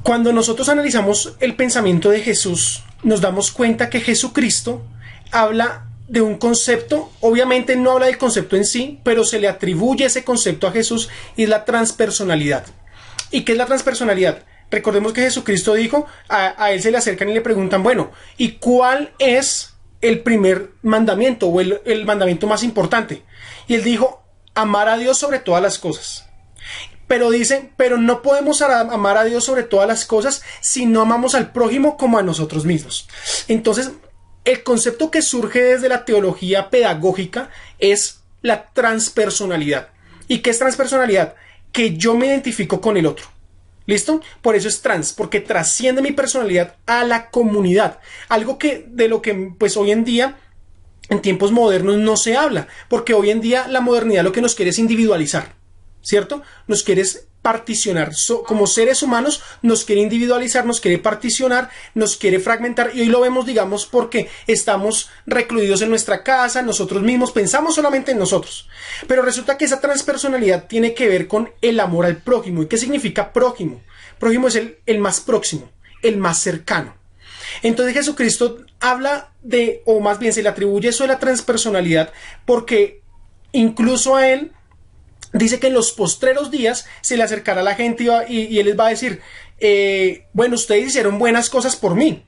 Cuando nosotros analizamos el pensamiento de Jesús, nos damos cuenta que Jesucristo habla de un concepto, obviamente no habla del concepto en sí, pero se le atribuye ese concepto a Jesús, y es la transpersonalidad. ¿Y qué es la transpersonalidad? Recordemos que Jesucristo dijo, a él se le acercan y le preguntan, bueno, ¿y cuál es el primer mandamiento o el mandamiento más importante? Y él dijo, amar a Dios sobre todas las cosas. Pero dice, pero no podemos amar a Dios sobre todas las cosas si no amamos al prójimo como a nosotros mismos. Entonces, el concepto que surge desde la teología pedagógica es la transpersonalidad. ¿Y qué es transpersonalidad? Que yo me identifico con el otro. ¿Listo? Por eso es trans, porque trasciende mi personalidad a la comunidad. Algo que de lo que pues hoy en día, en tiempos modernos, no se habla, porque hoy en día la modernidad lo que nos quiere es individualizar, ¿cierto? Nos quiere particionar, como seres humanos nos quiere individualizar, nos quiere particionar, nos quiere fragmentar, y hoy lo vemos, digamos, porque estamos recluidos en nuestra casa, nosotros mismos, pensamos solamente en nosotros, pero resulta que esa transpersonalidad tiene que ver con el amor al prójimo. ¿Y qué significa prójimo? Prójimo es el más próximo, el más cercano. Entonces Jesucristo habla de, o más bien se le atribuye eso de la transpersonalidad, porque incluso a él dice que en los postreros días se le acercará a la gente y él les va a decir, bueno, ustedes hicieron buenas cosas por mí.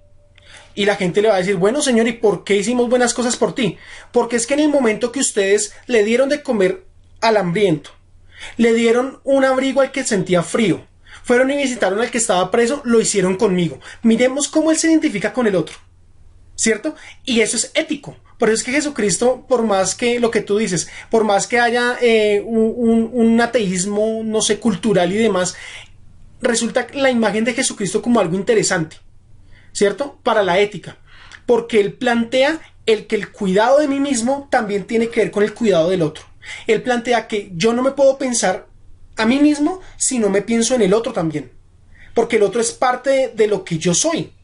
Y la gente le va a decir, bueno, Señor, ¿y por qué hicimos buenas cosas por ti? Porque es que en el momento que ustedes le dieron de comer al hambriento, le dieron un abrigo al que sentía frío, fueron y visitaron al que estaba preso, lo hicieron conmigo. Miremos cómo él se identifica con el otro, ¿cierto? Y eso es ético. Por eso es que Jesucristo, por más que lo que tú dices, por más que haya un ateísmo, no sé, cultural y demás, resulta la imagen de Jesucristo como algo interesante, ¿cierto? Para la ética, porque él plantea que el cuidado de mí mismo también tiene que ver con el cuidado del otro. Él plantea que yo no me puedo pensar a mí mismo si no me pienso en el otro también, porque el otro es parte de lo que yo soy.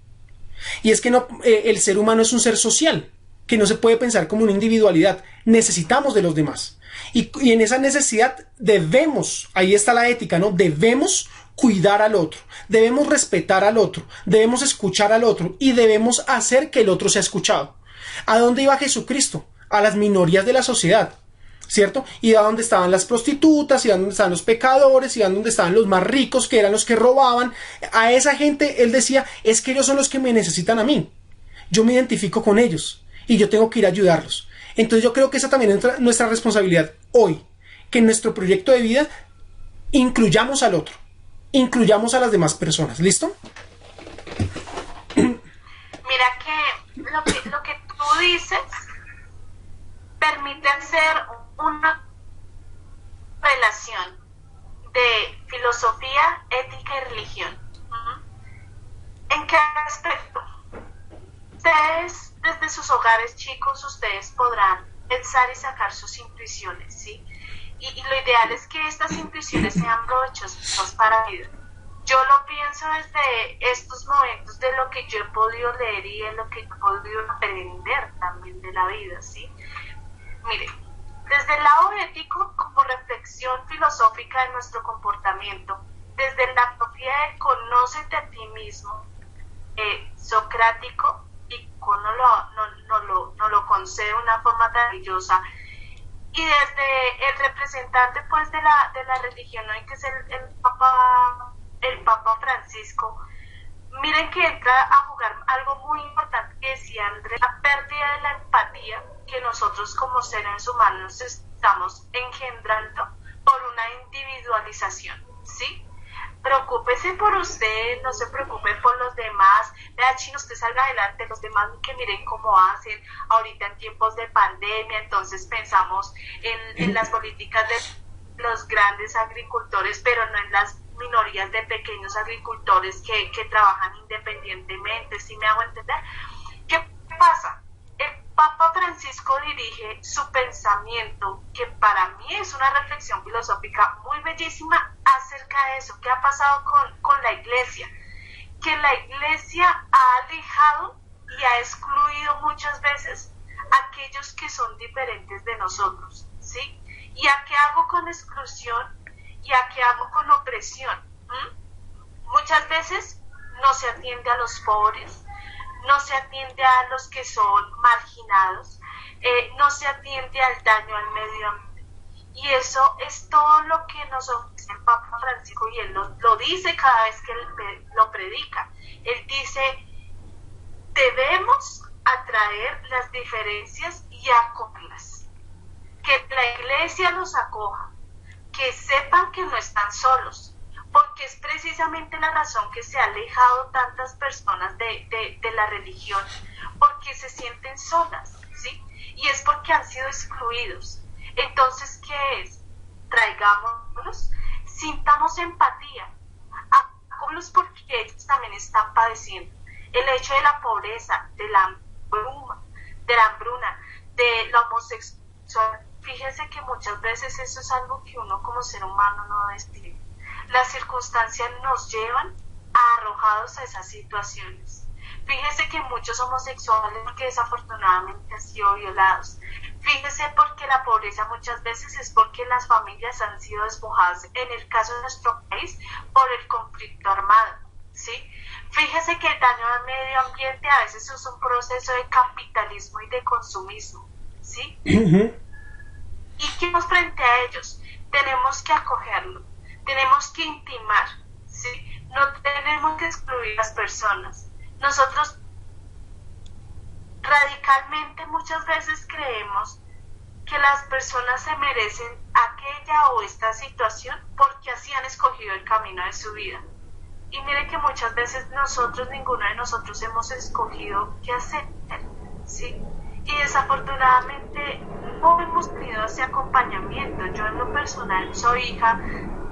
Y es que no, el ser humano es un ser social, que no se puede pensar como una individualidad. Necesitamos de los demás. Y en esa necesidad debemos, ahí está la ética, ¿no? Debemos cuidar al otro, debemos respetar al otro, debemos escuchar al otro y debemos hacer que el otro sea escuchado. ¿A dónde iba Jesucristo? A las minorías de la sociedad, ¿cierto? Y a donde estaban las prostitutas, y a donde estaban los pecadores, y a donde estaban los más ricos, que eran los que robaban. A esa gente él decía, es que ellos son los que me necesitan a mí. Yo me identifico con ellos y yo tengo que ir a ayudarlos. Entonces yo creo que esa también es nuestra responsabilidad hoy, que en nuestro proyecto de vida incluyamos al otro, incluyamos a las demás personas. ¿Listo? Mira que lo que tú dices permite hacer una relación de filosofía, ética y religión. ¿En qué aspecto? Ustedes, desde sus hogares, chicos, ustedes podrán pensar y sacar sus intuiciones, ¿sí? Y lo ideal es que estas intuiciones sean provechosas para la vida. Yo lo pienso desde estos momentos de lo que yo he podido leer y de lo que he podido aprender también de la vida, ¿sí? Mire, desde el lado ético, como reflexión filosófica de nuestro comportamiento, desde la filosofía de conócete a ti mismo, socrático, y no lo concede de una forma maravillosa, y desde el representante pues de la religión hoy, que es el Papa Francisco, miren que entra a jugar algo muy importante que decía Andrés, la pérdida de la empatía que nosotros como seres humanos estamos engendrando por una individualización, ¿sí? Preocúpese por usted, no se preocupe por los demás. Vea, chino, usted salga adelante, los demás que miren cómo hacen ahorita en tiempos de pandemia. Entonces pensamos en las políticas de los grandes agricultores, pero no en las minorías de pequeños agricultores que trabajan independientemente, ¿sí me hago entender? ¿Qué pasa? El Papa Francisco dirige su pensamiento, que para mí es una reflexión filosófica muy bellísima acerca de eso. ¿Qué ha pasado con la iglesia? Que la iglesia ha alejado y ha excluido muchas veces a aquellos que son diferentes de nosotros, ¿sí? ¿Y a qué hago con exclusión? ¿Y a qué hago con opresión? Muchas veces no se atiende a los pobres, no se atiende a los que son marginados, no se atiende al daño al medio ambiente. Y eso es todo lo que nos ofrece el Papa Francisco, y él lo dice cada vez que él lo predica. Él dice, debemos atraer las diferencias y acogerlas. Que la iglesia los acoja, que sepan que no están solos, porque es precisamente la razón que se ha alejado tantas personas de la religión, porque se sienten solas, ¿sí? Y es porque han sido excluidos. Entonces, ¿qué es? Traigámonos, sintamos empatía, acojámoslos porque ellos también están padeciendo. El hecho de la pobreza, de la hambruna, de la homosexualidad, fíjense que muchas veces eso es algo que uno como ser humano no decide. Las circunstancias nos llevan arrojados a esas situaciones. Fíjese que muchos homosexuales, porque desafortunadamente han sido violados. Fíjese porque la pobreza muchas veces es porque las familias han sido despojadas, en el caso de nuestro país, por el conflicto armado, ¿sí? Fíjese que el daño al medio ambiente a veces es un proceso de capitalismo y de consumismo, ¿sí? Y que nos frente a ellos tenemos que acogerlo, tenemos que intimar, ¿sí? No tenemos que excluir a las personas. Nosotros radicalmente muchas veces creemos que las personas se merecen aquella o esta situación porque así han escogido el camino de su vida. Y mire que muchas veces nosotros, ninguno de nosotros hemos escogido qué hacer, ¿sí? Y desafortunadamente no hemos tenido ese acompañamiento. Yo en lo personal soy hija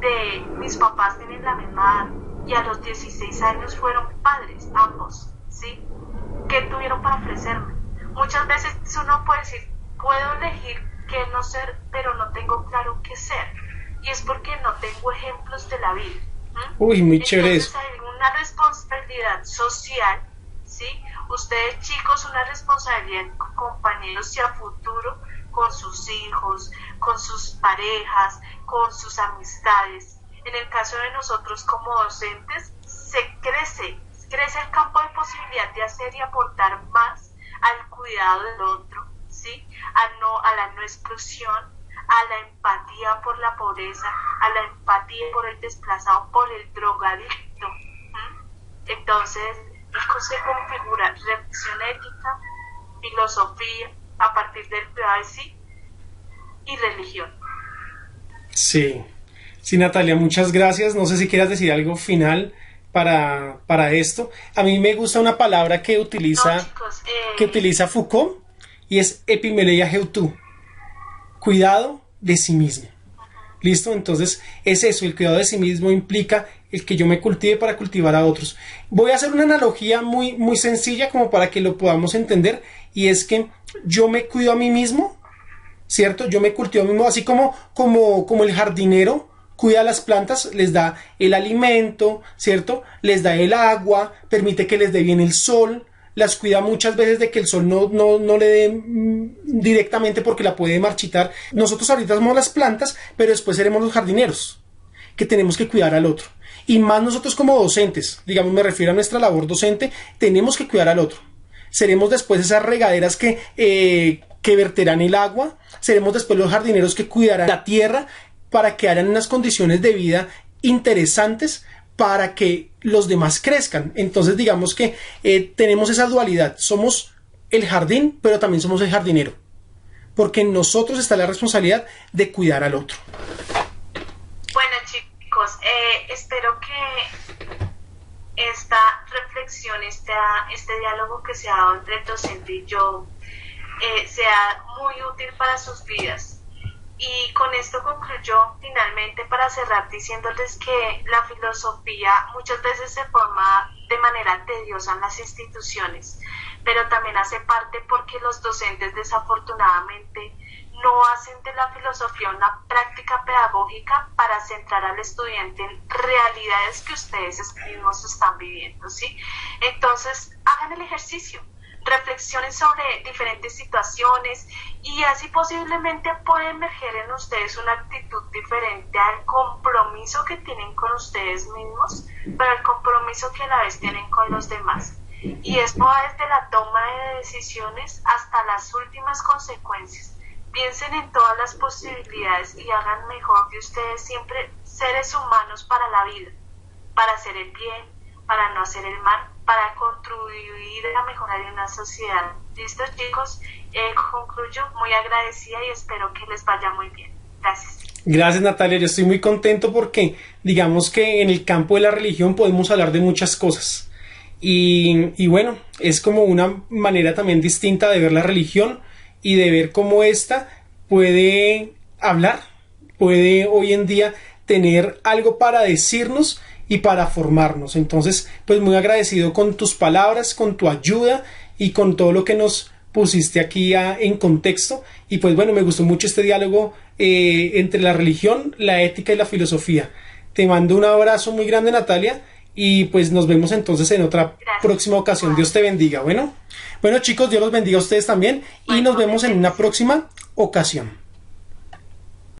de mis papás, tienen la misma edad, y a los 16 años fueron padres, ambos, ¿sí? ¿Qué tuvieron para ofrecerme? Muchas veces uno puede decir, puedo elegir qué no ser, pero no tengo claro qué ser. Y es porque no tengo ejemplos de la vida. Uy, muy chévere eso. Entonces hay una responsabilidad social, ¿sí? Ustedes chicos, una responsabilidad con compañeros y a futuro, con sus hijos, con sus parejas, con sus amistades. En el caso de nosotros como docentes, crece el campo de posibilidad de hacer y aportar más al cuidado del otro, ¿sí? A la no exclusión, a la empatía por la pobreza, a la empatía por el desplazado, por el drogadicto. Entonces, se configura reflexión ética, filosofía, a partir del cuidado de sí, y religión. Sí. Sí, Natalia, muchas gracias. No sé si quieras decir algo final para esto. A mí me gusta una palabra que utiliza Foucault, y es epimeleia heautou, cuidado de sí mismo. ¿Listo? Entonces es eso, el cuidado de sí mismo implica el que yo me cultive para cultivar a otros. Voy a hacer una analogía muy, muy sencilla como para que lo podamos entender, y es que yo me cuido a mí mismo, ¿cierto? Yo me cultivo a mí mismo, así como el jardinero cuida las plantas, les da el alimento, ¿cierto? Les da el agua, permite que les dé bien el sol, las cuida muchas veces de que el sol no le dé directamente porque la puede marchitar. Nosotros ahorita somos las plantas, pero después seremos los jardineros, que tenemos que cuidar al otro. Y más nosotros como docentes, digamos, me refiero a nuestra labor docente, tenemos que cuidar al otro. Seremos después esas regaderas que verterán el agua, seremos después los jardineros que cuidarán la tierra, para que hayan unas condiciones de vida interesantes para que los demás crezcan. Entonces digamos que tenemos esa dualidad, somos el jardín, pero también somos el jardinero, porque en nosotros está la responsabilidad de cuidar al otro. Bueno chicos, espero que esta reflexión, este diálogo que se ha dado entre el docente y yo sea muy útil para sus vidas. Y con esto concluyo finalmente para cerrar diciéndoles que la filosofía muchas veces se forma de manera tediosa en las instituciones, pero también hace parte porque los docentes desafortunadamente no hacen de la filosofía una práctica pedagógica para centrar al estudiante en realidades que ustedes mismos están viviendo, ¿sí? Entonces, hagan el ejercicio. reflexionen sobre diferentes situaciones y así posiblemente puede emerger en ustedes una actitud diferente al compromiso que tienen con ustedes mismos, pero el compromiso que a la vez tienen con los demás. Y esto va desde la toma de decisiones hasta las últimas consecuencias. Piensen en todas las posibilidades y hagan mejor de ustedes siempre seres humanos para la vida, para hacer el bien, para no hacer el mal, para contribuir a mejorar en la sociedad. ¿Listo, chicos? Concluyo muy agradecida y espero que les vaya muy bien. Gracias. Gracias, Natalia. Yo estoy muy contento porque digamos que en el campo de la religión podemos hablar de muchas cosas. Y bueno, es como una manera también distinta de ver la religión y de ver cómo ésta puede hablar, puede hoy en día tener algo para decirnos y para formarnos. Entonces, pues muy agradecido con tus palabras, con tu ayuda y con todo lo que nos pusiste aquí en contexto. Y pues bueno, me gustó mucho este diálogo entre la religión, la ética y la filosofía. Te mando un abrazo muy grande, Natalia, y pues nos vemos entonces en otra próxima ocasión. Dios te bendiga. Bueno, chicos, Dios los bendiga a ustedes también y nos vemos en una próxima ocasión.